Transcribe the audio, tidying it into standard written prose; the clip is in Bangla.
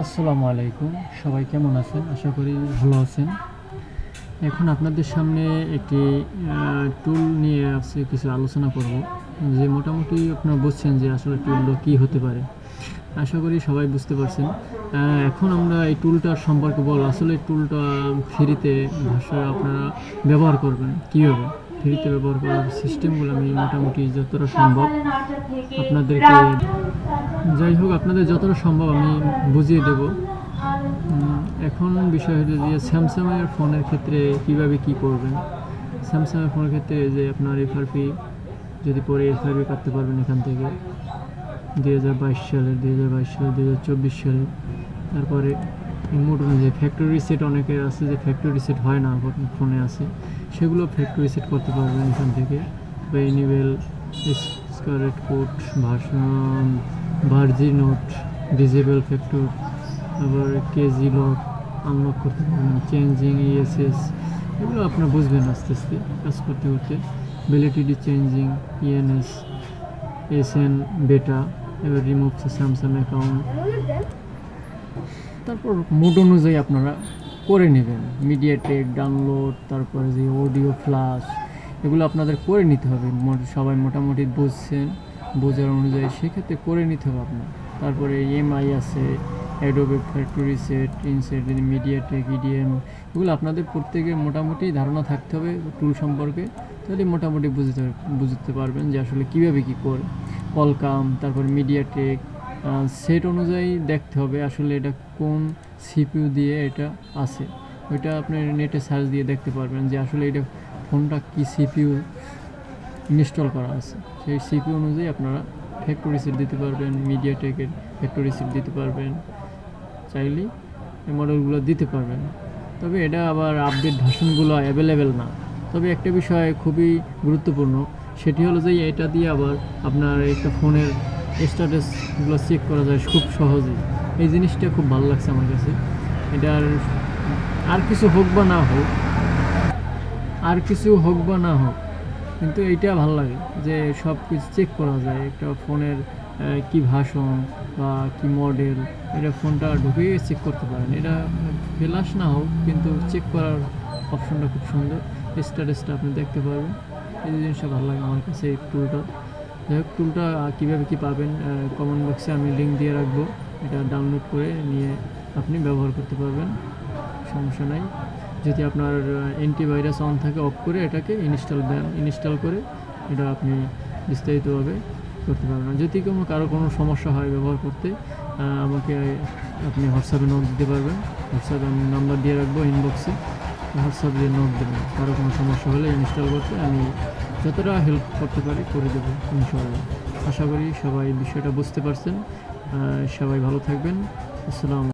আসসালামু আলাইকুম, সবাই কেমন আছেন? আশা করি ভালো আছেন। এখন আপনাদের সামনে একটি টুল নিয়ে কিছু আলোচনা করব, যে মোটামুটি আপনারা বুঝছেন যে আসলে টুলটা কী হতে পারে। আশা করি সবাই বুঝতে পারছেন। এখন আমরা এই টুলটার সম্পর্কে বলব। আসলে টুলটা ফ্রিতে ভাষায় আপনারা ব্যবহার করবেন কীভাবে, ফ্রিতে ব্যবহার করার সিস্টেমগুলো আমি মোটামুটি যতটা সম্ভব আপনাদেরকে, যাই হোক আপনাদের যতটা সম্ভব আমি বুঝিয়ে দেব। এখন বিষয় হলো যে স্যামসাংয়ের ফোনের ক্ষেত্রে কিভাবে কি করবেন। স্যামসাংয়ের ফোনের ক্ষেত্রে যে আপনার এফআরপি যদি পরে এফআরপি কাটতে পারবেন এখান থেকে 2022 সালের, 2024 সালে। তারপরে মোট অনুযায়ী ফ্যাক্টরি রিসেট অনেকের আছে যে ফ্যাক্টরি রিসেট হয় না ফোনে আছে, সেগুলো ফ্যাক্টরি রিসেট করতে পারবেন এখান থেকে। বা ইনিভেল স্কারেট কোড ভার্সন ভার্জি নোট ডিজেবল ফ্যাক্টর, আবার কেজি লক আনলক করতে পারবেন, চেঞ্জিং ইএসএস, এগুলো আপনার বুঝবেন আস্তে আস্তে কাজ করতে করতে। ভ্যালিডিটি চেঞ্জিং ইএনএস এসএন বেটা, এবার রিমুভ স্যামসাং অ্যাকাউন্ট। তারপর মুড অনুযায়ী আপনারা করে নেবেন। মিডিয়াটেক ডাউনলোড, তারপরে যে অডিও ফ্ল্যাশ, এগুলো আপনাদের করে নিতে হবে। সবাই মোটামুটি বুঝছেন, বোঝার অনুযায়ী সেক্ষেত্রে করে নিতে হবে আপনার। তারপরে এমআই আছে, Adobe factory reset, inset, MediaTek, EDM, এগুলো আপনাদের প্রত্যেকের মোটামুটি ধারণা থাকতে হবে টুল সম্পর্কে। তাহলে মোটামুটি বুঝতে পারবেন যে আসলে কীভাবে কী করে। কলকাম, তারপর মিডিয়াটেক, সেট অনুযায়ী দেখতে হবে আসলে এটা কোন সিপিইউ দিয়ে এটা আছে। ওইটা আপনি নেটে সার্চ দিয়ে দেখতে পারবেন যে আসলে এটা ফোনটা কী সিপিইউ ইনস্টল করা আছে। সেই সিপিইউ অনুযায়ী আপনারা ফ্যাক্টরি রিসেট দিতে পারবেন, মিডিয়াটেকের ফ্যাক্টরি রিসেট দিতে পারবেন, চাইলেই এই মডেলগুলো দিতে পারবেন। তবে এটা আবার আপডেট ভার্সনগুলো অ্যাভেলেবেল না। তবে একটা বিষয় খুবই গুরুত্বপূর্ণ, সেটি হলো যে এটা দিয়ে আবার আপনার একটা ফোনের স্ট্যাটাসগুলো চেক করা যায় খুব সহজেই। এই জিনিসটা খুব ভালো লাগছে আমার কাছে। এটার আর কিছু হোক বা না হোক, কিন্তু এইটা ভালো লাগে যে সব কিছু চেক করা যায়। একটা ফোনের কি ভার্সন বা কি মডেল, এটা ফোনটা ঢুকে চেক করতে পারেন। এটা ফ্ল্যাশ না হোক, কিন্তু চেক করার অপশনটা খুব সুন্দর। স্ট্যাটাসটা আপনি দেখতে পারবেন। এই জিনিসটা ভালো লাগে আমার কাছে এই টুলটা। যাই হোক, টুলটা কীভাবে কী পাবেন কমেন্ট বক্সে আমি লিঙ্ক দিয়ে রাখবো। এটা ডাউনলোড করে নিয়ে আপনি ব্যবহার করতে পারবেন, সমস্যা নাই। যদি আপনার অ্যান্টিভাইরাস অন থাকে, অফ করে এটাকে ইনস্টল করে এটা আপনি বিস্তারিতভাবে করতে পারবেন। যদি কারো কোনো সমস্যা হয় ব্যবহার করতে, আমাকে আপনি হোয়াটসঅ্যাপে নোট দিতে পারবেন। হোয়াটসঅ্যাপে আমি নাম্বার দিয়ে রাখবো ইনবক্সে, হোয়াটসঅ্যাপ দিয়ে নোট দেবেন। কারো কোনো সমস্যা হলে ইনস্টল করতে আমি যতটা হেল্প করতে পারি করে দেবো ইনশাআল্লাহ। আশা করি সবাই বিষয়টা বুঝতে পারছেন। সবাই ভালো থাকবেন। আসসালামু